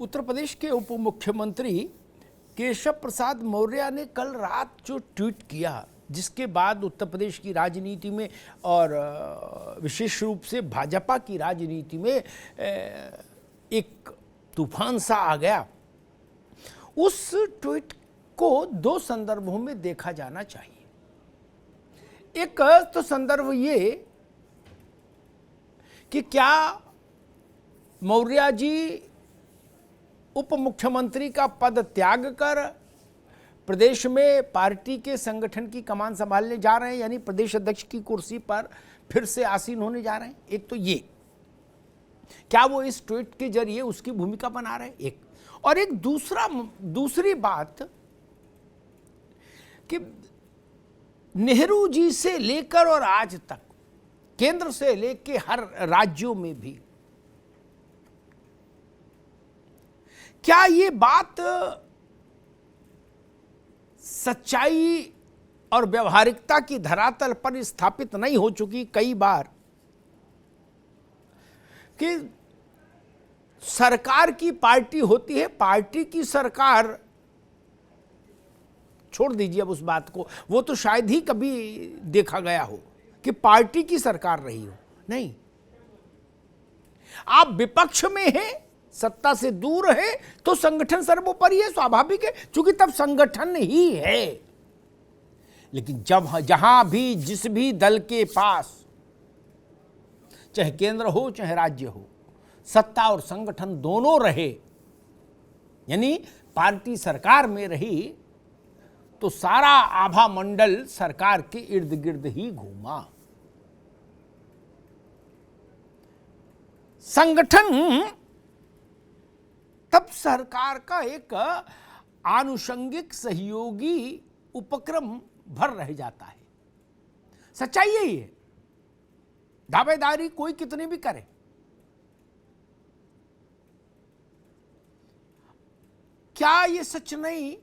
उत्तर प्रदेश के उप मुख्यमंत्री केशव प्रसाद मौर्य ने कल रात जो ट्वीट किया, जिसके बाद उत्तर प्रदेश की राजनीति में और विशेष रूप से भाजपा की राजनीति में एक तूफान सा आ गया। उस ट्वीट को दो संदर्भों में देखा जाना चाहिए। एक तो संदर्भ ये कि क्या मौर्य जी उप मुख्यमंत्री का पद त्याग कर प्रदेश में पार्टी के संगठन की कमान संभालने जा रहे हैं, यानी प्रदेश अध्यक्ष की कुर्सी पर फिर से आसीन होने जा रहे हैं। एक तो ये, क्या वो इस ट्वीट के जरिए उसकी भूमिका बना रहे हैं, एक। और एक दूसरी बात कि नेहरू जी से लेकर और आज तक केंद्र से लेकर हर राज्यों में भी क्या ये बात सच्चाई और व्यवहारिकता की धरातल पर स्थापित नहीं हो चुकी कई बार कि सरकार की पार्टी होती है, पार्टी की सरकार, छोड़ दीजिए अब उस बात को, वो तो शायद ही कभी देखा गया हो कि पार्टी की सरकार रही हो। नहीं, आप विपक्ष में हैं, सत्ता से दूर है, तो संगठन सर्वोपरि है, स्वाभाविक है, क्योंकि तब संगठन ही है। लेकिन जब जहां भी जिस भी दल के पास, चाहे केंद्र हो चाहे राज्य हो, सत्ता और संगठन दोनों रहे, यानी पार्टी सरकार में रही, तो सारा आभा मंडल सरकार के इर्द गिर्द ही घूमा। संगठन तब सरकार का एक आनुषंगिक सहयोगी उपक्रम भर रह जाता है। सच्चाई यही है, दावेदारी कोई कितनी भी करे। क्या ये सच नहीं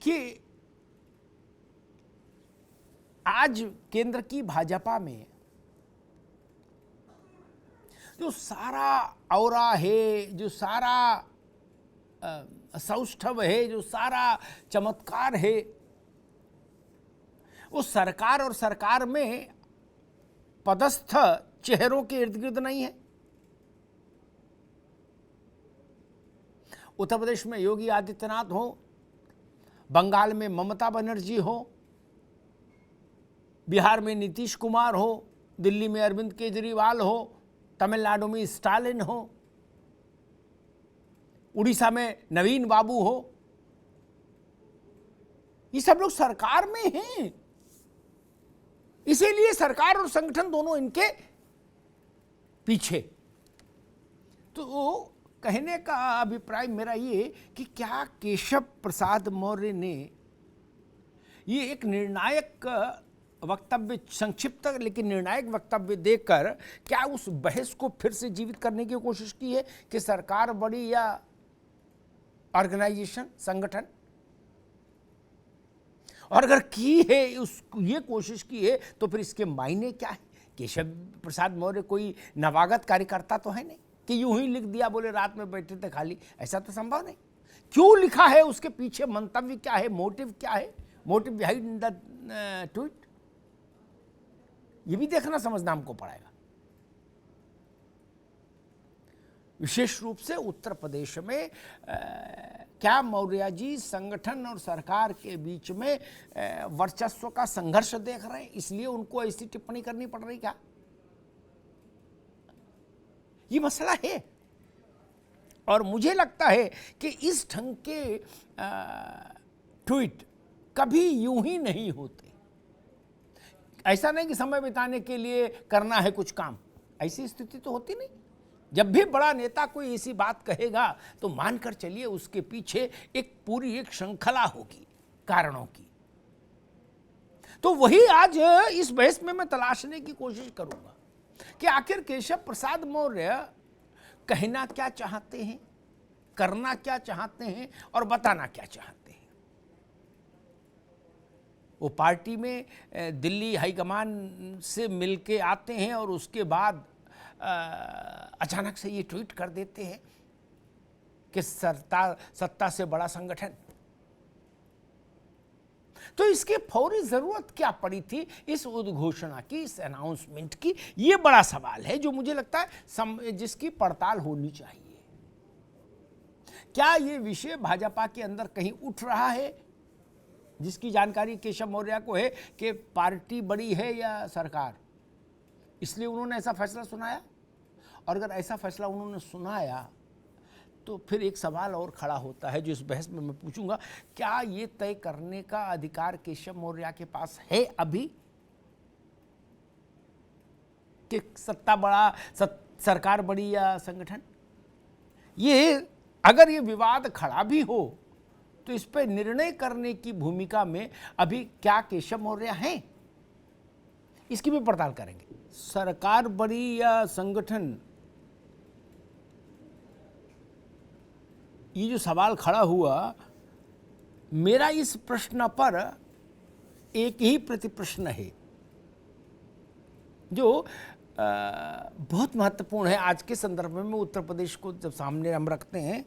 कि आज केंद्र की भाजपा में जो सारा औरा है, जो सारा सौष्ठव है, जो सारा चमत्कार है, वो सरकार और सरकार में पदस्थ चेहरों के इर्द गिर्द नहीं है। उत्तर प्रदेश में योगी आदित्यनाथ हो, बंगाल में ममता बनर्जी हो, बिहार में नीतीश कुमार हो, दिल्ली में अरविंद केजरीवाल हो, तमिलनाडु में स्टालिन हो, उड़ीसा में नवीन बाबू हो, ये सब लोग सरकार में हैं। इसीलिए सरकार और संगठन दोनों इनके पीछे। तो कहने का अभिप्राय मेरा ये कि क्या केशव प्रसाद मौर्य ने ये एक निर्णायक वक्तव्य, संक्षिप्त लेकिन निर्णायक वक्तव्य देकर क्या उस बहस को फिर से जीवित करने की कोशिश की है कि सरकार बड़ी या ऑर्गेनाइजेशन, संगठन? और अगर की है, ये कोशिश की है, तो फिर इसके मायने क्या है? केशव प्रसाद मौर्य कोई नवागत कार्यकर्ता तो है नहीं कि यूं ही लिख दिया, बोले रात में बैठे थे खाली, ऐसा तो संभव नहीं। क्यों लिखा है, उसके पीछे मंतव्य क्या है, मोटिव क्या है, मोटिव बिहाइंड द ट्वीट, ये भी देखना समझना हमको पड़ेगा। विशेष रूप से उत्तर प्रदेश में क्या मौर्य जी संगठन और सरकार के बीच में वर्चस्व का संघर्ष देख रहे हैं, इसलिए उनको ऐसी टिप्पणी करनी पड़ रही? क्या ये मसला है? और मुझे लगता है कि इस ढंग के ट्वीट कभी यूं ही नहीं होते। ऐसा नहीं कि समय बिताने के लिए करना है कुछ काम, ऐसी स्थिति तो होती नहीं। जब भी बड़ा नेता कोई ऐसी बात कहेगा तो मानकर चलिए उसके पीछे एक पूरी एक श्रृंखला होगी कारणों की। तो वही आज इस बहस में मैं तलाशने की कोशिश करूंगा कि आखिर केशव प्रसाद मौर्य कहना क्या चाहते हैं, करना क्या चाहते हैं और बताना क्या चाहते हैं। वो पार्टी में दिल्ली हाईकमान से मिलके आते हैं और उसके बाद अचानक से ये ट्वीट कर देते हैं कि सत्ता से बड़ा संगठन। तो इसकी फौरी जरूरत क्या पड़ी थी इस उद्घोषणा की, इस अनाउंसमेंट की? ये बड़ा सवाल है जो मुझे लगता है जिसकी पड़ताल होनी चाहिए। क्या ये विषय भाजपा के अंदर कहीं उठ रहा है, जिसकी जानकारी केशव मौर्य को है कि पार्टी बड़ी है या सरकार, इसलिए उन्होंने ऐसा फैसला सुनाया? और अगर ऐसा फैसला उन्होंने सुनाया तो फिर एक सवाल और खड़ा होता है जो इस बहस में मैं पूछूंगा, क्या ये तय करने का अधिकार केशव मौर्य के पास है अभी कि सत्ता बड़ा, सरकार बड़ी या संगठन? ये अगर ये विवाद खड़ा भी हो तो इस पर निर्णय करने की भूमिका में अभी क्या केशव मौर्य हैं, इसकी भी पड़ताल करेंगे। सरकार बड़ी या संगठन, ये जो सवाल खड़ा हुआ, मेरा इस प्रश्न पर एक ही प्रतिप्रश्न है जो बहुत महत्वपूर्ण है आज के संदर्भ में। उत्तर प्रदेश को जब सामने हम रखते हैं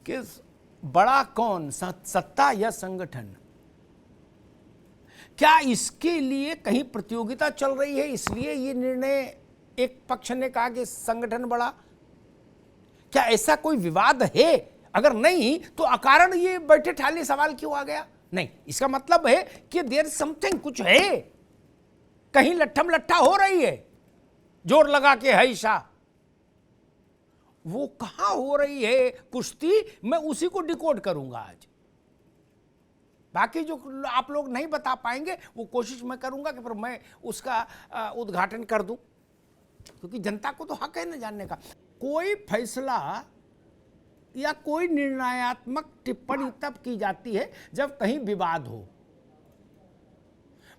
कि बड़ा कौन, सत्ता या संगठन, क्या इसके लिए कहीं प्रतियोगिता चल रही है इसलिए ये निर्णय एक पक्ष ने कहा कि संगठन बड़ा? क्या ऐसा कोई विवाद है? अगर नहीं तो अकारण ये बैठे ठाले सवाल क्यों आ गया? नहीं, इसका मतलब है कि देयर समथिंग, कुछ है, कहीं लट्ठम लट्ठा हो रही है, जोर लगा के हईशा। वो कहां हो रही है कुश्ती, मैं उसी को डिकोड करूंगा आज। बाकी जो आप लोग नहीं बता पाएंगे वो कोशिश मैं करूंगा कि फिर मैं उसका उद्घाटन कर दूं, क्योंकि जनता को तो हक है न जानने का। कोई फैसला या कोई निर्णयात्मक टिप्पणी तब की जाती है जब कहीं विवाद हो।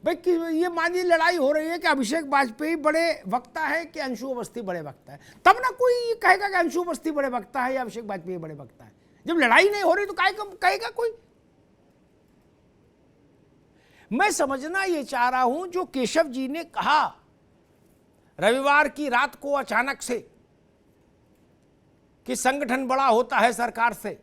भाई कि ये मानिए लड़ाई हो रही है कि अभिषेक वाजपेयी बड़े वक्ता है कि अंशु अवस्थी बड़े वक्ता है, तब ना कोई ये कहेगा कि अंशु अवस्थी बड़े वक्ता है या अभिषेक वाजपेयी बड़े वक्ता है। जब लड़ाई नहीं हो रही तो कहेगा कोई? मैं समझना ये चाह रहा हूं जो केशव जी ने कहा रविवार की रात को अचानक से कि संगठन बड़ा होता है सरकार से,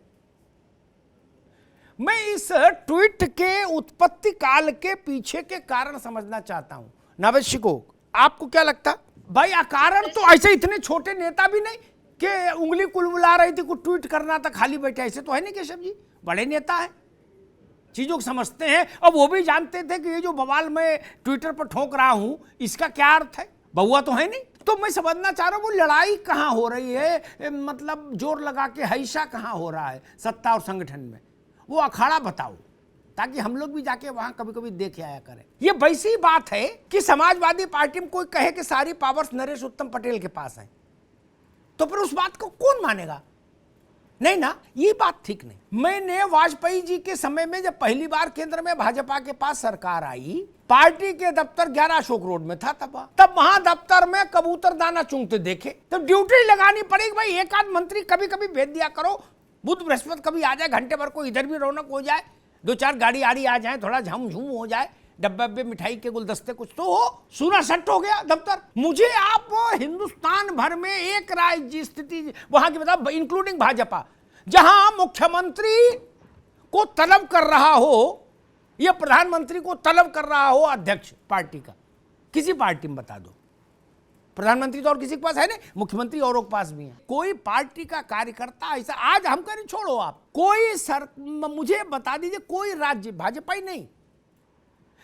मैं इस ट्वीट के उत्पत्ति काल के पीछे के कारण समझना चाहता हूं। नवश्य को आपको क्या लगता? भाई अकारण तो ऐसे इतने छोटे नेता भी नहीं कि उंगली कुलबुला रही थी, कुछ ट्वीट करना था खाली बैठे, ऐसे तो है नहीं। केशव जी बड़े नेता है, चीजों को समझते हैं, और वो भी जानते थे कि ये जो बवाल मैं ट्विटर पर ठोक रहा हूं इसका क्या अर्थ है, बउआ तो है नहीं। तो मैं समझना चाह रहा हूं वो लड़ाई कहां हो रही है, मतलब जोर लगा के हईशा कहां हो रहा है सत्ता और संगठन में, वो अखाड़ा बताओ ताकि हम लोग भी जाके वहां कभी कभी देख आया करें। ये वैसी बात है कि समाजवादी पार्टी में कोई कहे कि सारी पावर्स नरेश उत्तम पटेल के पास है, तो फिर उस बात को कौन मानेगा? नहीं ना, ये बात ठीक नहीं। मैंने वाजपेयी जी के समय में जब पहली बार केंद्र में भाजपा के पास सरकार आई, पार्टी के दफ्तर 11 अशोक रोड में था, तब वहां दफ्तर में कबूतर दाना चुंगते देखे। तब ड्यूटी लगानी पड़ेगी भाई, एक आध मंत्री कभी कभी भेज दिया करो, बुध बृहस्पति कभी आ जाए, घंटे भर को इधर भी रौनक हो जाए, 2-4 गाड़ी आड़ी आ जाए, थोड़ा झमझूम हो जाए, डब्बे मिठाई के गुलदस्ते कुछ तो हो, सूना सट हो गया दफ्तर। मुझे आप हिंदुस्तान भर में एक राज्य स्थिति वहां की बता, इंक्लूडिंग भाजपा, जहां मुख्यमंत्री को तलब कर रहा हो या प्रधानमंत्री को तलब कर रहा हो अध्यक्ष पार्टी का, किसी पार्टी में बता दो। प्रधानमंत्री तो और किसी के पास है नहीं, मुख्यमंत्री औरों के पास भी है। कोई पार्टी का कार्यकर्ता ऐसा, आज हम करें छोड़ो आप, कोई मुझे बता दीजिए कोई राज्य, भाजपा ही नहीं,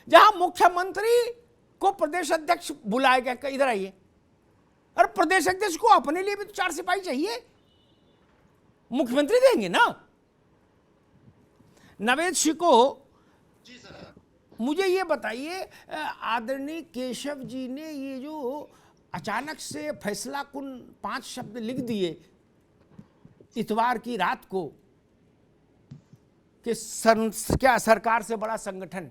जहां मुख्यमंत्री को प्रदेश अध्यक्ष बुलाएगा, इधर आइए, और प्रदेश अध्यक्ष को अपने लिए भी तो 4 सिपाही चाहिए, मुख्यमंत्री देंगे ना। नवेद सिंह को मुझे ये बताइए, आदरणीय केशव जी ने ये जो अचानक से फैसला कुन 5 शब्द लिख दिए इतवार की रात को कि क्या सरकार से बड़ा संगठन,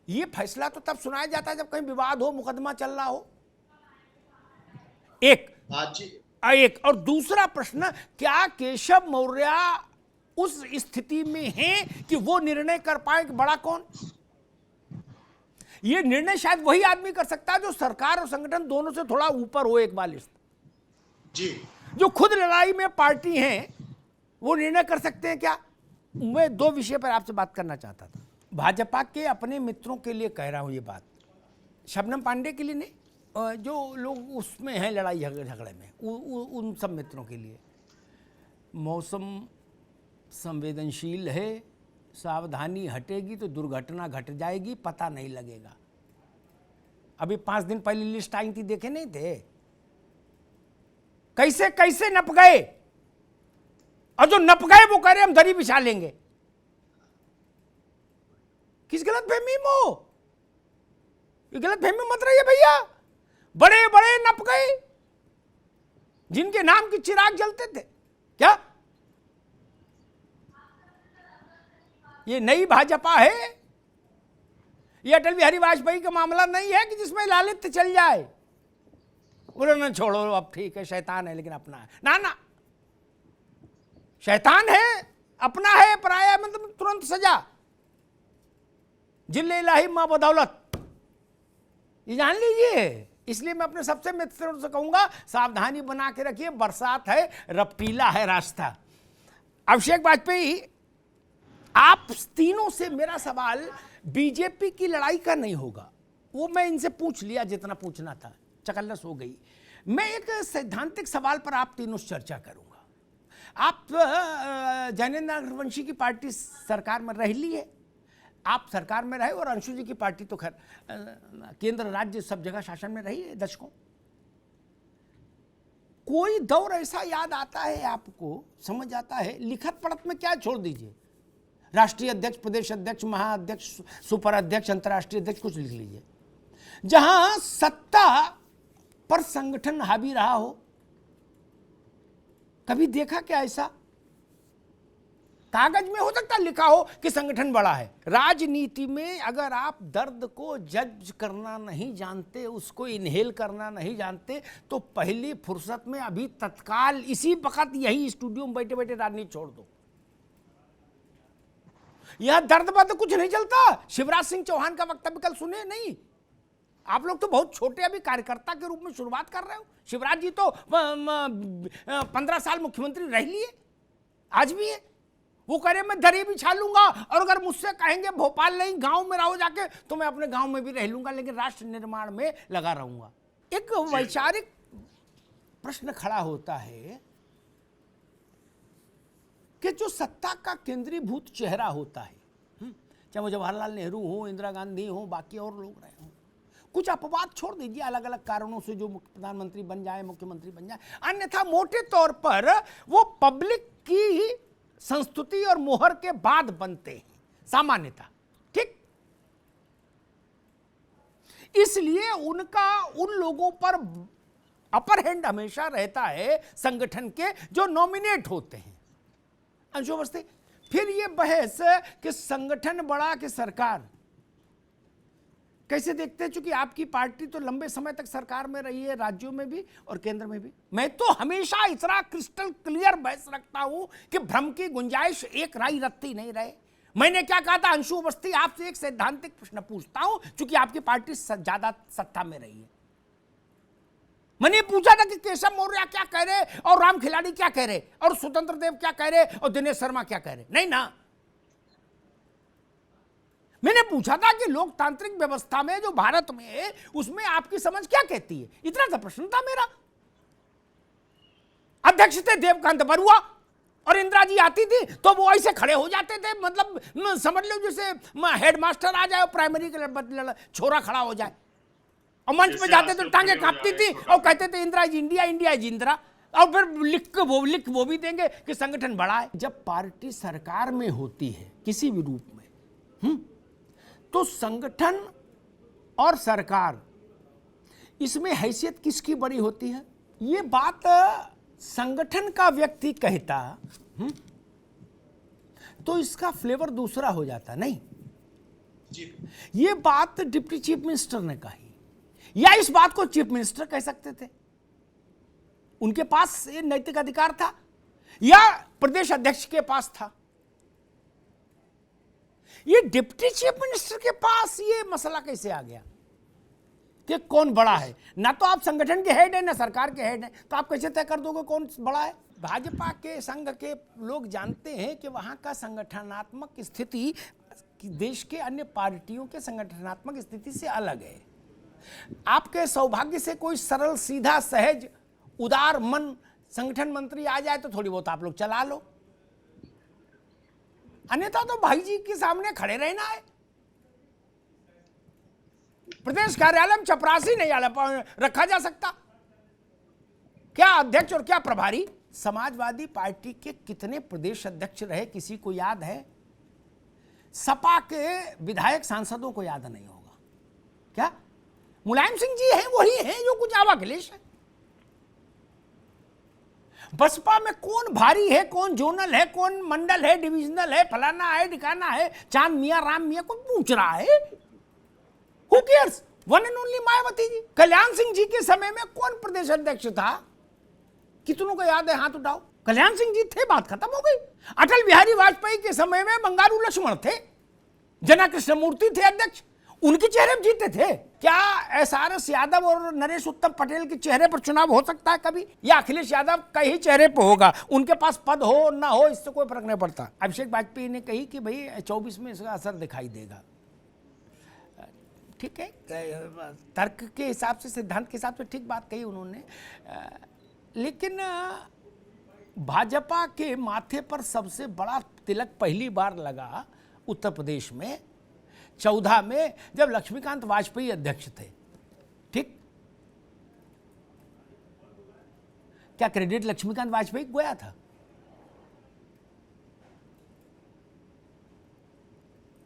ये फैसला तो तब सुनाया जाता है जब कहीं विवाद हो, मुकदमा चल रहा हो। एक और दूसरा प्रश्न, क्या केशव मौर्य उस स्थिति में हैं कि वो निर्णय कर पाए कि बड़ा कौन? ये निर्णय शायद वही आदमी कर सकता है जो सरकार और संगठन दोनों से थोड़ा ऊपर हो, एक बालिश जी। जो खुद लड़ाई में पार्टी हैं वो निर्णय कर सकते हैं क्या? मैं दो विषय पर आपसे बात करना चाहता था। भाजपा के अपने मित्रों के लिए कह रहा हूं ये बात, शबनम पांडे के लिए नहीं, जो लोग उसमें हैं लड़ाई झगड़े में, उन सब मित्रों के लिए। मौसम संवेदनशील है, सावधानी हटेगी तो दुर्घटना घट जाएगी, पता नहीं लगेगा। अभी 5 दिन पहले लिस्ट आई थी, देखे नहीं थे? कैसे कैसे नप गए, और जो नप गए वो कह रहे हम दरी बिछा लेंगे। किस गलत फहमी में हो? ये गलत फहमी मत रही है भैया। बड़े बड़े नप गए जिनके नाम के चिराग जलते थे। क्या ये नई भाजपा है? ये अटल बिहारी वाजपेयी का मामला नहीं है कि जिसमें लालित्य चल जाए, उन्होंने छोड़ो अब ठीक है, शैतान है लेकिन अपना है। ना ना, शैतान है, अपना है, पराया मतलब तुरंत सजा। जिल्ले इलाही मां बदौलत, ये जान लीजिए। इसलिए मैं अपने सबसे मित्रों से कहूंगा, सावधानी बना के रखिए, बरसात है, रपटीला है रास्ता। अभिषेक वाजपेयी, आप तीनों से मेरा सवाल बीजेपी की लड़ाई का नहीं होगा, वो मैं इनसे पूछ लिया जितना पूछना था, चकल्लस हो गई। मैं एक सैद्धांतिक सवाल पर आप तीनों से चर्चा करूंगा। आप ज्ञानेंद्र रघुवंशी की पार्टी सरकार में रह ली है, आप सरकार में रहे, और अंशु जी की पार्टी तो खैर केंद्र राज्य सब जगह शासन में रही है दशकों। कोई दौर ऐसा याद आता है आपको, समझ आता है, लिखत पढ़त में क्या छोड़ दीजिए, राष्ट्रीय अध्यक्ष, प्रदेश अध्यक्ष, महाअध्यक्ष, सुपर अध्यक्ष, अंतर्राष्ट्रीय अध्यक्ष, कुछ लिख लीजिए, जहां सत्ता पर संगठन हावी रहा हो? कभी देखा क्या ऐसा? कागज में हो सकता लिखा हो कि संगठन बड़ा है। राजनीति में अगर आप दर्द को जज करना नहीं जानते, उसको इनहेल करना नहीं जानते, तो पहली फुर्सत में अभी तत्काल इसी वक्त यही स्टूडियो में बैठे बैठे राजनीति छोड़ दो। यहां दर्द बात कुछ नहीं चलता। शिवराज सिंह चौहान का वक्तव्य कल सुने नहीं? आप लोग तो बहुत छोटे अभी कार्यकर्ता के रूप में शुरुआत कर रहे हो। शिवराज जी तो 15 साल मुख्यमंत्री रह लिए, आज भी है। वो कह रहे मैं दरी बिछा लूंगा, और अगर मुझसे कहेंगे भोपाल नहीं गांव में रहो जाके, तो मैं अपने गांव में भी रह लूंगा, लेकिन राष्ट्र निर्माण में लगा रहूंगा। एक वैचारिक प्रश्न खड़ा होता है कि जो सत्ता का केंद्रीभूत चेहरा होता है, चाहे वो जवाहरलाल नेहरू हो, इंदिरा गांधी हो, बाकी और लोग रहे हो, कुछ अपवाद छोड़ दीजिए अलग अलग कारणों से जो प्रधानमंत्री बन जाए, मुख्यमंत्री बन जाए, अन्यथा मोटे तौर पर वो पब्लिक की संस्तुति और मोहर के बाद बनते हैं सामान्यतः, ठीक? इसलिए उनका उन लोगों पर अपर हैंड हमेशा रहता है संगठन के जो नॉमिनेट होते हैं। अंशु अवस्थी, फिर ये बहस कि संगठन बड़ा कि सरकार, कैसे देखते हैं? चूंकि आपकी पार्टी तो लंबे समय तक सरकार में रही है, राज्यों में भी और केंद्र में भी। मैं तो हमेशा इतना क्रिस्टल क्लियर बहस रखता हूं कि भ्रम की गुंजाइश एक राई रत्ती नहीं रहे। मैंने क्या कहा था? अंशु अवस्थी, आपसे एक सैद्धांतिक प्रश्न पूछता हूं, चूंकि आपकी पार्टी ज्यादा सत्ता में रही है। मैंने पूछा था कि केशव मौर्य क्या कह रहे, और राम खिलाड़ी क्या कह रहे, और स्वतंत्र देव क्या कह रहे, और दिनेश शर्मा क्या कह रहे? नहीं ना, मैंने पूछा था कि लोकतांत्रिक व्यवस्था में जो भारत में है, उसमें आपकी समझ क्या कहती है? इतना सा प्रश्न था मेरा। अध्यक्ष थे देवकांत बरुआ, और इंदिरा जी आती थी तो वो ऐसे खड़े हो जाते थे, मतलब समझ लो जैसे हेडमास्टर आ जाए, प्राइमरी का छोरा खड़ा हो जाए, और मंच पे जाते तो टांगे कांपती थी और कहते थे इंदिरा जी इंडिया, इंडिया जी इंदिरा, और फिर लिख वो भी देंगे कि संगठन बड़ा है। जब पार्टी सरकार में होती है किसी भी रूप में, तो संगठन और सरकार, इसमें हैसियत किसकी बड़ी होती है? ये बात संगठन का व्यक्ति कहता तो इसका फ्लेवर दूसरा हो जाता, नहीं जी। ये बात डिप्टी चीफ मिनिस्टर ने कही, या इस बात को चीफ मिनिस्टर कह सकते थे, उनके पास ये नैतिक अधिकार था, या प्रदेश अध्यक्ष के पास था। ये डिप्टी चीफ मिनिस्टर के पास ये मसला कैसे आ गया कि कौन बड़ा है? ना तो आप संगठन के हेड है ना सरकार के हेड है, तो आप कैसे तय कर दोगे कौन बड़ा है? भाजपा के संघ के लोग जानते हैं कि वहां का संगठनात्मक स्थिति देश के अन्य पार्टियों के संगठनात्मक स्थिति से अलग है। आपके सौभाग्य से कोई सरल सीधा सहज उदार मन संगठन मंत्री आ जाए तो थोड़ी बहुत आप लोग चला लो, अन्यथा तो भाई जी के सामने खड़े रहना है। प्रदेश कार्यालय में चपरासी नहीं रखा जा सकता, क्या अध्यक्ष और क्या प्रभारी? समाजवादी पार्टी के कितने प्रदेश अध्यक्ष रहे किसी को याद है? सपा के विधायक सांसदों को याद नहीं होगा क्या? मुलायम सिंह जी हैं, वही हैं जो कुछ आवा अखिलेश है। बसपा में कौन भारी है, कौन जोनल है, कौन मंडल है, डिविजनल है, फलाना है, ठिकाना है, चांद मियां राम मियां, कोई पूछ रहा है? Who cares? One and only Mayawati ji. Kalyan Singh ji के समय में कौन प्रदेश अध्यक्ष था? कितनों को याद है? हाथ उठाओ। कल्याण सिंह जी थे, बात खत्म हो गई। अटल बिहारी वाजपेयी के समय में बंगारू लक्ष्मण थे, जना कृष्णमूर्ति थे अध्यक्ष, उनके चेहरे पर जीते थे। क्या एसआरएस यादव और नरेश उत्तम पटेल के चेहरे पर चुनाव हो सकता है कभी? या अखिलेश यादव का ही चेहरे पर होगा? उनके पास पद हो ना हो इससे कोई फर्क नहीं पड़ता। अभिषेक वाजपेयी ने कही कि भाई 24 में इसका असर दिखाई देगा। ठीक है, तर्क के हिसाब से, सिद्धांत के हिसाब से ठीक बात कही उन्होंने, लेकिन भाजपा के माथे पर सबसे बड़ा तिलक पहली बार लगा उत्तर प्रदेश में 14 में, जब लक्ष्मीकांत वाजपेयी अध्यक्ष थे। ठीक, क्या क्रेडिट लक्ष्मीकांत वाजपेयी को गया था?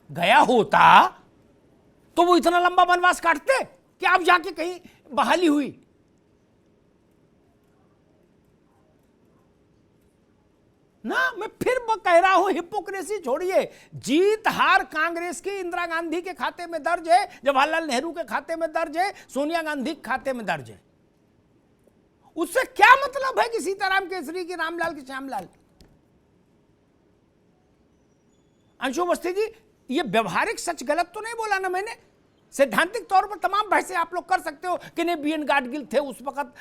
गया होता तो वो इतना लंबा वनवास काटते कि आप जाके कहीं बहाली हुई। ना, मैं फिर कह रहा हूं, हिपोक्रेसी छोड़िए। जीत हार कांग्रेस की इंदिरा गांधी के खाते में दर्ज है, जवाहरलाल नेहरू के खाते में दर्ज है, सोनिया गांधी के खाते में दर्ज है। उससे क्या मतलब है कि सीताराम केसरी की, रामलाल की श्यामलाल? अंशु अवस्थी जी, ये व्यवहारिक सच गलत तो नहीं बोला ना मैंने? सैद्धांतिक तौर पर तमाम बहसें आप लोग कर सकते हो कि नहीं बी एन गाडगिल थे उस वक्त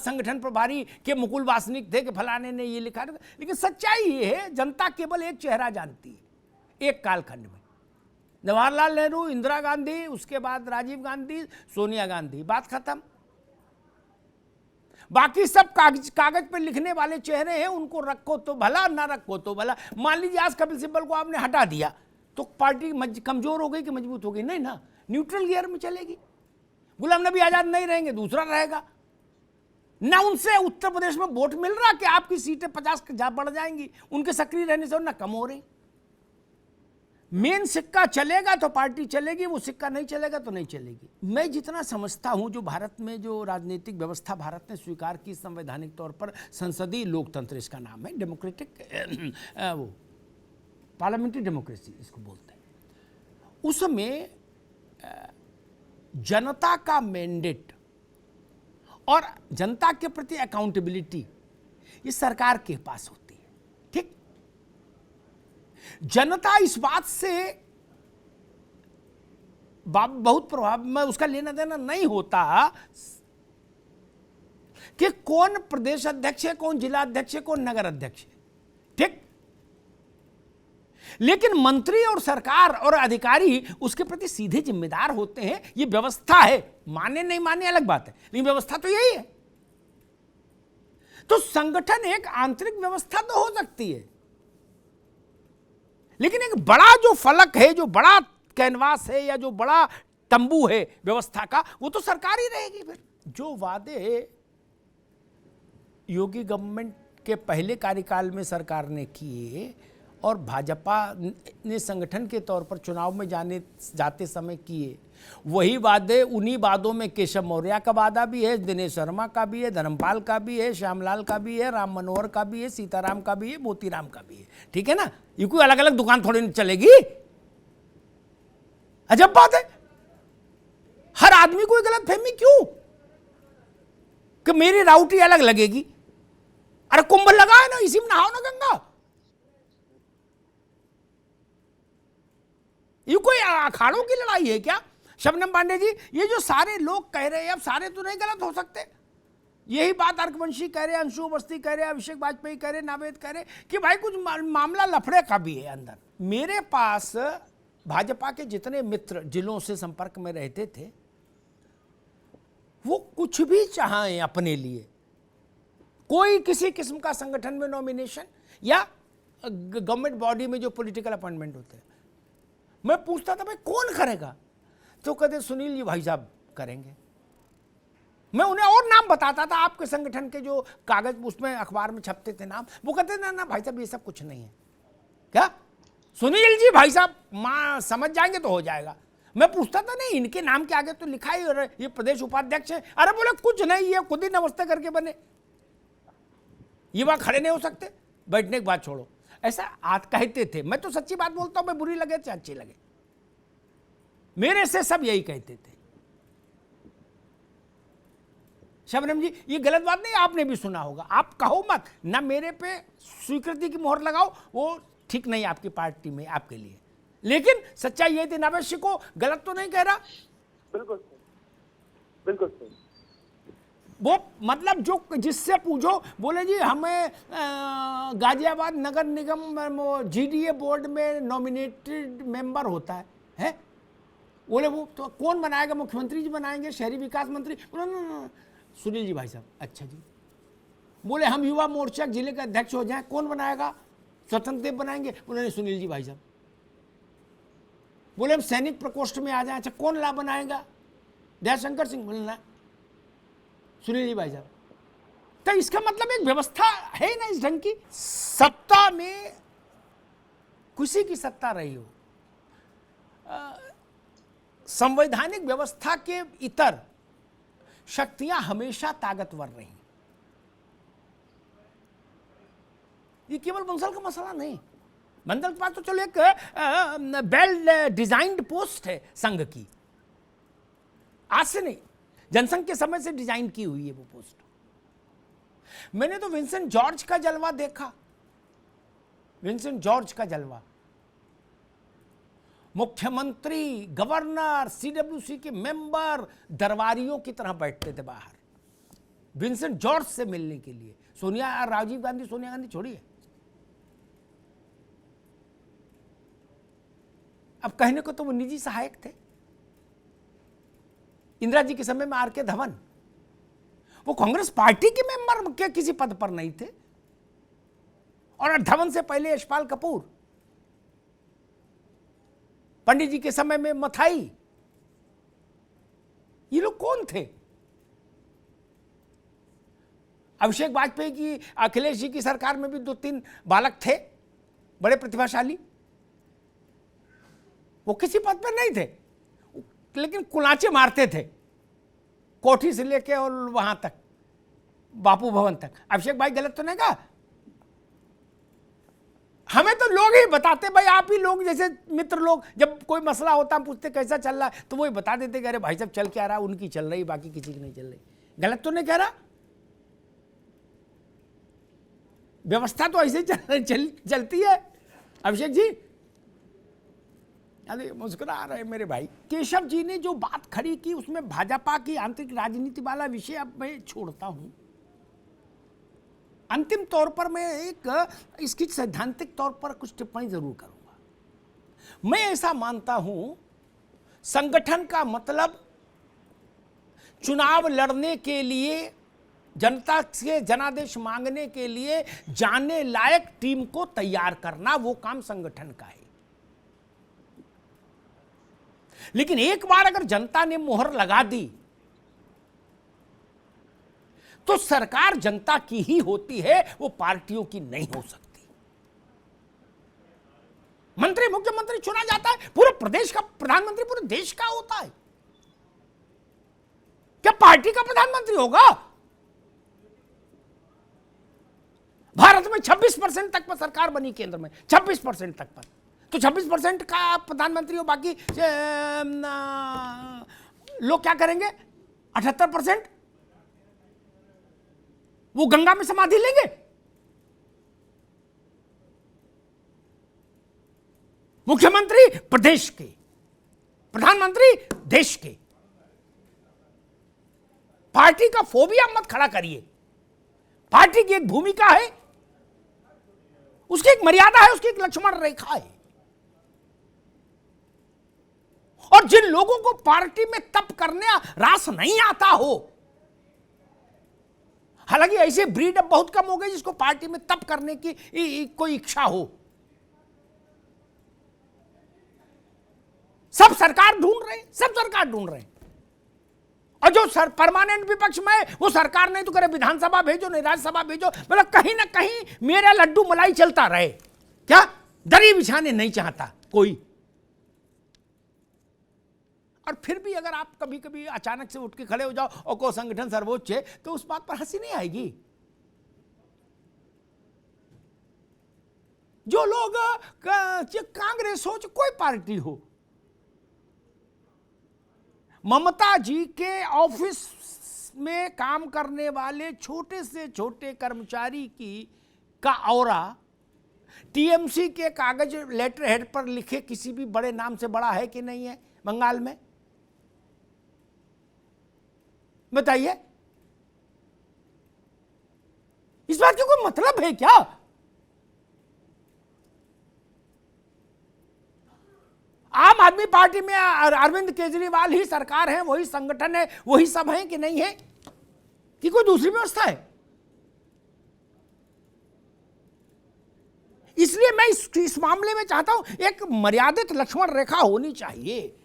संगठन प्रभारी, के मुकुल वासनिक थे, कि फलाने ने ये लिखा, लेकिन सच्चाई ये है जनता केवल एक चेहरा जानती है एक कालखंड में। जवाहरलाल नेहरू, इंदिरा गांधी, उसके बाद राजीव गांधी, सोनिया गांधी, बात खत्म। बाकी सब कागज पर लिखने वाले चेहरे हैं, उनको रखो तो भला, ना रखो तो भला। मान लीजिए आज कपिल सिब्बल को आपने हटा दिया तो पार्टी कमजोर हो गई कि मजबूत हो गई? नहीं ना, न्यूट्रल गियर में चलेगी। गुलाम नबी आजाद नहीं रहेंगे, दूसरा रहेगा ना। उनसे उत्तर प्रदेश में वोट मिल रहा कि आपकी सीटें 50 बढ़ जाएंगी, उनके सक्रिय रहने से और ना कम हो रही। मेन सिक्का चलेगा तो पार्टी चलेगी, वो सिक्का नहीं चलेगा तो नहीं चलेगी। मैं जितना समझता हूं, जो भारत में जो राजनीतिक व्यवस्था भारत ने स्वीकार की संवैधानिक तौर पर, संसदीय लोकतंत्र इसका नाम है, डेमोक्रेटिक, वो पार्लियामेंट्री डेमोक्रेसी इसको बोलते हैं। उसमें जनता का मैंडेट और जनता के प्रति अकाउंटेबिलिटी ये सरकार के पास होती है। ठीक, जनता इस बात से बहुत प्रभाव में उसका लेना देना नहीं होता कि कौन प्रदेश अध्यक्ष है, कौन जिला अध्यक्ष है, कौन नगर अध्यक्ष है। ठीक, लेकिन मंत्री और सरकार और अधिकारी उसके प्रति सीधे जिम्मेदार होते हैं। ये व्यवस्था है, माने नहीं माने अलग बात है, लेकिन व्यवस्था तो यही है। तो संगठन एक आंतरिक व्यवस्था तो हो सकती है, लेकिन एक बड़ा जो फलक है, जो बड़ा कैनवास है, या जो बड़ा तंबू है व्यवस्था का, वो तो सरकार ही रहेगी। फिर जो वादे योगी गवर्नमेंट के पहले कार्यकाल में सरकार ने किए और भाजपा ने संगठन के तौर पर चुनाव में जाते समय किए, वही वादे, उन्हीं वादों में केशव मौर्य का वादा भी है, दिनेश शर्मा का भी है, धर्मपाल का भी है, श्यामलाल का भी है, राम मनोहर का भी है, सीताराम का भी है, मोतीराम का भी है। ठीक है ना, ये कोई अलग अलग दुकान थोड़ी नहीं चलेगी। अजब बात है, हर आदमी को गलत फहमी क्यों कि मेरी राउटी अलग लगेगी? अरे कुंभ लगा है ना, इसी में नहाओ ना गंगा। ये कोई अखाड़ों की लड़ाई है क्या? शबनम पांडे जी, ये जो सारे लोग कह रहे हैं, अब सारे तो नहीं गलत हो सकते। यही बात अर्कवंशी कह रहे, अंशु अवस्थी कह रहे, अभिषेक वाजपेयी कह रहे, नावेद कह रहे कि भाई कुछ मामला लफड़े का भी है अंदर। मेरे पास भाजपा के जितने मित्र जिलों से संपर्क में रहते थे, वो कुछ भी चाहें अपने लिए, कोई किसी किस्म का संगठन में नॉमिनेशन या गवर्नमेंट बॉडी में जो पॉलिटिकल अपॉइंटमेंट होते हैं, मैं पूछता था भाई कौन करेगा, तो कहते सुनील जी भाई साहब करेंगे। मैं उन्हें और नाम बताता था आपके संगठन के जो कागज उसमें अखबार में छपते थे नाम, वो कहते ना ना भाई साहब ये सब कुछ नहीं है। क्या सुनील जी भाई साहब मां समझ जाएंगे तो हो जाएगा। मैं पूछता था नहीं इनके नाम के आगे तो लिखा ही और ये प्रदेश उपाध्यक्ष है। अरे बोले कुछ नहीं, ये खुद ही नमस्ते करके बने, ये वहां खड़े नहीं हो सकते, बैठने की बात छोड़ो। ऐसा आज कहते थे। मैं तो सच्ची बात बोलता हूं, मैं बुरी लगे चाहे अच्छी लगे, मेरे से सब यही कहते थे। शबनम जी ये गलत बात नहीं, आपने भी सुना होगा, आप कहो मत ना, मेरे पे स्वीकृति की मोहर लगाओ, वो ठीक नहीं आपकी पार्टी में आपके लिए। लेकिन सच्चाई ये थी, नवश्य को गलत तो नहीं कह रहा। बिल्कुल बिल्कुल सही। वो मतलब जो जिससे पूछो बोले जी हमें गाजियाबाद नगर निगम जीडीए बोर्ड में नॉमिनेटेड मेंबर होता है? बोले वो तो कौन बनाएगा? मुख्यमंत्री जी बनाएंगे, शहरी विकास मंत्री? बोले सुनील जी भाई साहब। अच्छा जी। बोले हम युवा मोर्चा जिले का अध्यक्ष हो जाएं, कौन बनाएगा? स्वतंत्र देव बनाएंगे? बोले नहीं सुनील जी भाई साहब। बोले हम सैनिक प्रकोष्ठ में आ जाएं, अच्छा कौन ला बनाएगा? दयाशंकर सिंह। बोले ना सुनील जी भाई साहब। तो इसका मतलब एक व्यवस्था है ना इस ढंग की। सत्ता में किसी की सत्ता रही हो, संवैधानिक व्यवस्था के इतर शक्तियां हमेशा ताकतवर रही। ये केवल बंसल का मसला नहीं, बंसल के पास तो चलो एक वेल डिजाइन्ड पोस्ट है संघ की, आज से नहीं, जनसंघ के समय से डिजाइन की हुई है वो पोस्ट। मैंने तो विंसेंट जॉर्ज का जलवा देखा, विंसेंट जॉर्ज का जलवा, मुख्यमंत्री, गवर्नर, सीडब्ल्यूसी के मेंबर दरबारियों की तरह बैठते थे बाहर विंसेंट जॉर्ज से मिलने के लिए। सोनिया, राजीव गांधी, सोनिया गांधी छोड़िए, अब कहने को तो वो निजी सहायक थे। इंदिरा जी के समय में आर के धवन, वो कांग्रेस पार्टी के मेंबर के किसी पद पर नहीं थे। और धवन से पहले यशपाल कपूर, पंडित जी के समय में मथाई, ये लोग कौन थे? अभिषेक वाजपेयी की, अखिलेश जी की सरकार में भी 2-3 बालक थे बड़े प्रतिभाशाली, वो किसी पद पर नहीं थे, लेकिन कुलाचे मारते थे कोठी से लेके और वहां तक बापू भवन तक। अभिषेक भाई गलत तो नहीं कहा, हमें तो लोग ही बताते, भाई आप ही लोग जैसे मित्र लोग, जब कोई मसला होता हम पूछते कैसा चल रहा है, तो वो ही बता देते कि अरे भाई साहब चल के आ रहा, उनकी चल रही, बाकी किसी की नहीं चल रही। गलत तो नहीं कह रहा, व्यवस्था तो ऐसे चलती है। अभिषेक जी अरे मुस्कुरा रहे मेरे भाई। केशव जी ने जो बात खड़ी की उसमें भाजपा की आंतरिक राजनीति वाला विषय अब मैं छोड़ता हूं। अंतिम तौर पर मैं एक इसकी सैद्धांतिक तौर पर कुछ टिप्पणी जरूर करूंगा। मैं ऐसा मानता हूं संगठन का मतलब चुनाव लड़ने के लिए, जनता से जनादेश मांगने के लिए जाने लायक टीम को तैयार करना, वो काम संगठन का है। लेकिन एक बार अगर जनता ने मोहर लगा दी तो सरकार जनता की ही होती है, वो पार्टियों की नहीं हो सकती। मंत्री, मुख्यमंत्री चुना जाता है, पूरे प्रदेश का प्रधानमंत्री पूरे देश का होता है, क्या पार्टी का प्रधानमंत्री होगा? भारत में 26% तक पर सरकार बनी केंद्र में, 26% तक पर, तो 26% का प्रधानमंत्री हो, बाकी लोग क्या करेंगे? 78% वो गंगा में समाधि लेंगे। मुख्यमंत्री प्रदेश के, प्रधानमंत्री देश के। पार्टी का फोबिया मत खड़ा करिए। पार्टी की एक भूमिका है, उसकी एक मर्यादा है, उसकी एक लक्ष्मण रेखा है। और जिन लोगों को पार्टी में तप करने रास नहीं आता हो, हालांकि ऐसे ब्रीड अब बहुत कम हो गए जिसको पार्टी में तप करने की कोई इच्छा हो, सब सरकार ढूंढ रहे हैं, सब सरकार ढूंढ रहे हैं। और जो परमानेंट विपक्ष में, वो सरकार नहीं तो करे विधानसभा भेजो, नहीं राज्यसभा भेजो, मतलब कहीं ना कहीं मेरा लड्डू मलाई चलता रहे। क्या दरी बिछाने नहीं चाहता कोई। और फिर भी अगर आप कभी कभी अचानक से उठ के खड़े हो जाओ और को संगठन सर्वोच्च है, तो उस बात पर हंसी नहीं आएगी। जो लोग कांग्रेस हो, कोई पार्टी हो, ममता जी के ऑफिस में काम करने वाले छोटे से छोटे कर्मचारी का औरा टीएमसी के कागज लेटर हेड पर लिखे किसी भी बड़े नाम से बड़ा है कि नहीं है बंगाल में? बताइए, इस बात का कोई मतलब है क्या? आम आदमी पार्टी में अरविंद केजरीवाल ही सरकार है, वही संगठन है, वही सब है कि नहीं है, कि कोई दूसरी व्यवस्था है? इसलिए मैं इस मामले में चाहता हूं एक मर्यादित लक्ष्मण रेखा होनी चाहिए।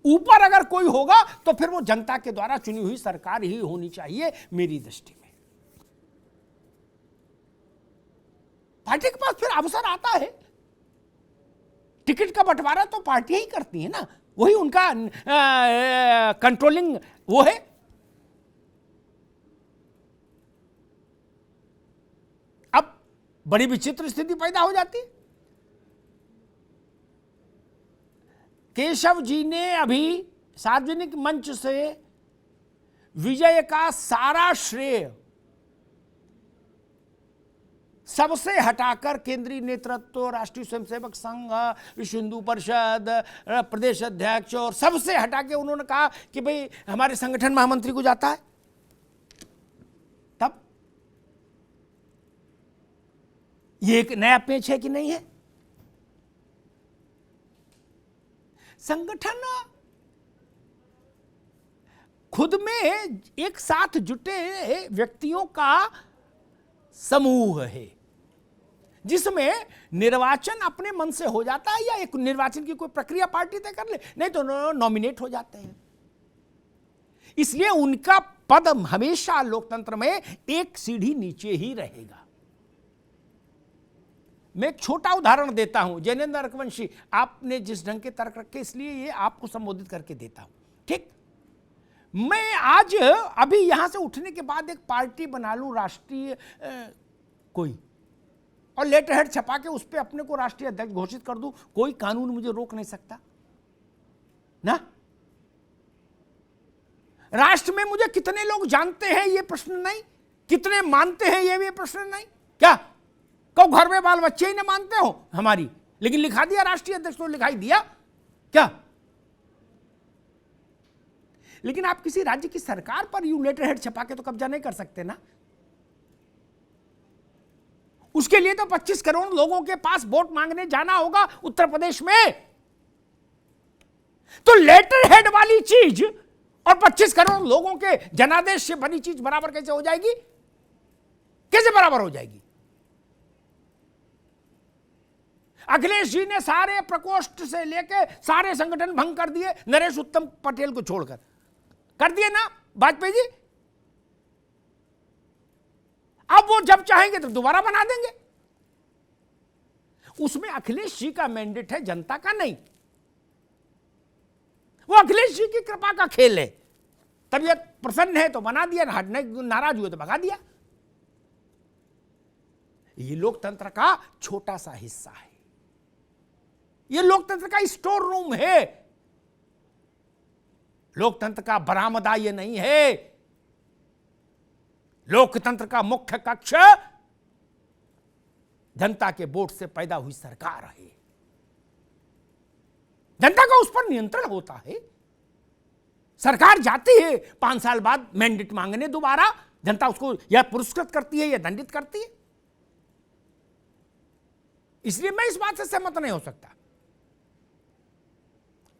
ऊपर अगर कोई होगा तो फिर वो जनता के द्वारा चुनी हुई सरकार ही होनी चाहिए मेरी दृष्टि में। पार्टी के पास फिर अवसर आता है, टिकट का बंटवारा तो पार्टी ही करती है ना, वही उनका कंट्रोलिंग वो है। अब बड़ी विचित्र स्थिति पैदा हो जाती है। केशव जी ने अभी सार्वजनिक मंच से विजय का सारा श्रेय सबसे हटाकर केंद्रीय नेतृत्व, राष्ट्रीय स्वयंसेवक संघ, विश्व हिंदू परिषद, प्रदेश अध्यक्ष और सबसे हटा के उन्होंने कहा कि भाई हमारे संगठन महामंत्री को जाता है। तब ये एक नया पेच है कि नहीं है? संगठन खुद में एक साथ जुटे व्यक्तियों का समूह है, जिसमें निर्वाचन अपने मन से हो जाता है, या एक निर्वाचन की कोई प्रक्रिया पार्टी तय कर ले, नहीं तो नॉमिनेट हो जाते हैं। इसलिए उनका पद हमेशा लोकतंत्र में एक सीढ़ी नीचे ही रहेगा। मैं एक छोटा उदाहरण देता हूं, जैनेंद्र रघुवंशी, आपने जिस ढंग के तर्क रखे इसलिए ये आपको संबोधित करके देता हूं, ठीक? मैं आज अभी यहां से उठने के बाद एक पार्टी बना लूं राष्ट्रीय कोई, और लेटर हेड छपा के उस पर अपने को राष्ट्रीय अध्यक्ष घोषित कर दूं, कोई कानून मुझे रोक नहीं सकता ना। राष्ट्र में मुझे कितने लोग जानते हैं ये प्रश्न नहीं, कितने मानते हैं ये भी प्रश्न नहीं। क्या कब घर में बाल बच्चे ही ना मानते हो हमारी, लेकिन लिखा दिया राष्ट्रीय अध्यक्ष तो लिखाई दिया क्या? लेकिन आप किसी राज्य की सरकार पर यूं लेटर हेड छपा के तो कब्जा नहीं कर सकते ना। उसके लिए तो 25 करोड़ लोगों के पास वोट मांगने जाना होगा उत्तर प्रदेश में। तो लेटर हेड वाली चीज और 25 करोड़ लोगों के जनादेश से बनी चीज बराबर कैसे हो जाएगी? कैसे बराबर हो जाएगी? अखिलेश जी ने सारे प्रकोष्ठ से लेके सारे संगठन भंग कर दिए, नरेश उत्तम पटेल को छोड़कर कर दिए ना वाजपेयी जी। अब वो जब चाहेंगे तो दोबारा बना देंगे। उसमें अखिलेश जी का मैंडेट है, जनता का नहीं। वो अखिलेश जी की कृपा का खेल है। तबीयत प्रसन्न है तो बना दिया, नाराज हुए तो भगा दिया। ये लोकतंत्र का छोटा सा हिस्सा है, ये लोकतंत्र का स्टोर रूम है, लोकतंत्र का बरामदा ये नहीं है। लोकतंत्र का मुख्य कक्ष जनता के वोट से पैदा हुई सरकार है। जनता का उस पर नियंत्रण होता है। सरकार जाती है 5 साल बाद मैंडेट मांगने दोबारा, जनता उसको या पुरस्कृत करती है या दंडित करती है। इसलिए मैं इस बात से सहमत नहीं हो सकता।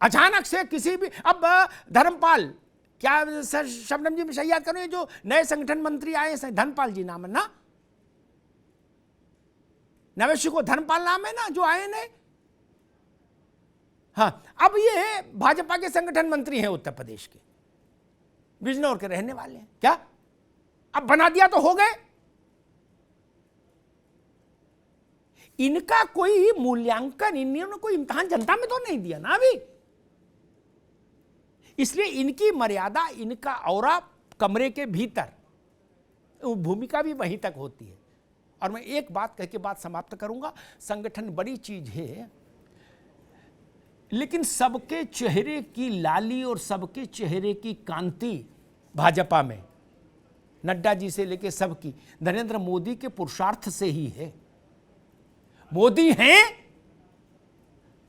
अचानक से किसी भी, अब धर्मपाल, क्या शबनम जी में सही याद करो, ये जो नए संगठन मंत्री आए हैं, धर्मपाल जी नाम है ना, नवेशी को धर्मपाल नाम है ना, जो आए नए। हाँ, अब ये भाजपा के संगठन मंत्री हैं उत्तर प्रदेश के, बिजनौर के रहने वाले हैं। क्या अब बना दिया तो हो गए? इनका कोई मूल्यांकन, इन्होंने कोई इम्तिहान जनता में तो नहीं दिया ना अभी, इसलिए इनकी मर्यादा, इनका औरा कमरे के भीतर, भूमिका भी वहीं तक होती है। और मैं एक बात कह के बात समाप्त करूंगा, संगठन बड़ी चीज है, लेकिन सबके चेहरे की लाली और सबके चेहरे की कांति भाजपा में, नड्डा जी से लेकर सबकी, नरेंद्र मोदी के पुरुषार्थ से ही है। मोदी हैं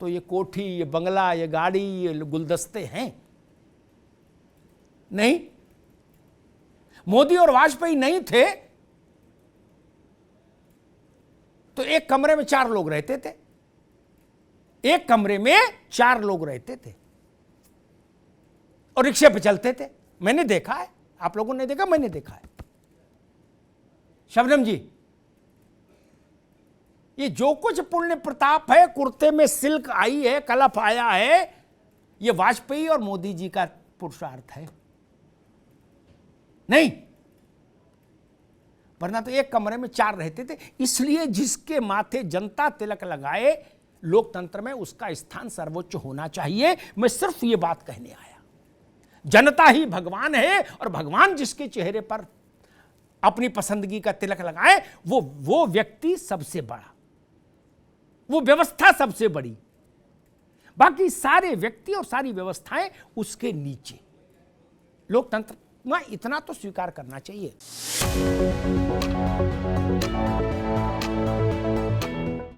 तो ये कोठी, ये बंगला, ये गाड़ी, ये गुलदस्ते हैं नहीं। मोदी और वाजपेयी नहीं थे तो एक कमरे में 4 लोग रहते थे, एक कमरे में 4 लोग रहते थे और रिक्शे पे चलते थे। मैंने देखा है, आप लोगों ने देखा, मैंने देखा है। शबनम जी, ये जो कुछ पुण्य प्रताप है, कुर्ते में सिल्क आई है, कलफ आया है, ये वाजपेयी और मोदी जी का पुरुषार्थ है नहीं, वरना तो एक कमरे में 4 रहते थे। इसलिए जिसके माथे जनता तिलक लगाए लोकतंत्र में, उसका स्थान सर्वोच्च होना चाहिए। मैं सिर्फ ये बात कहने आया, जनता ही भगवान है और भगवान जिसके चेहरे पर अपनी पसंदगी का तिलक लगाए, वो व्यक्ति सबसे बड़ा, वो व्यवस्था सबसे बड़ी, बाकी सारे व्यक्ति और सारी व्यवस्थाएं उसके नीचे। लोकतंत्र में इतना तो स्वीकार करना चाहिए।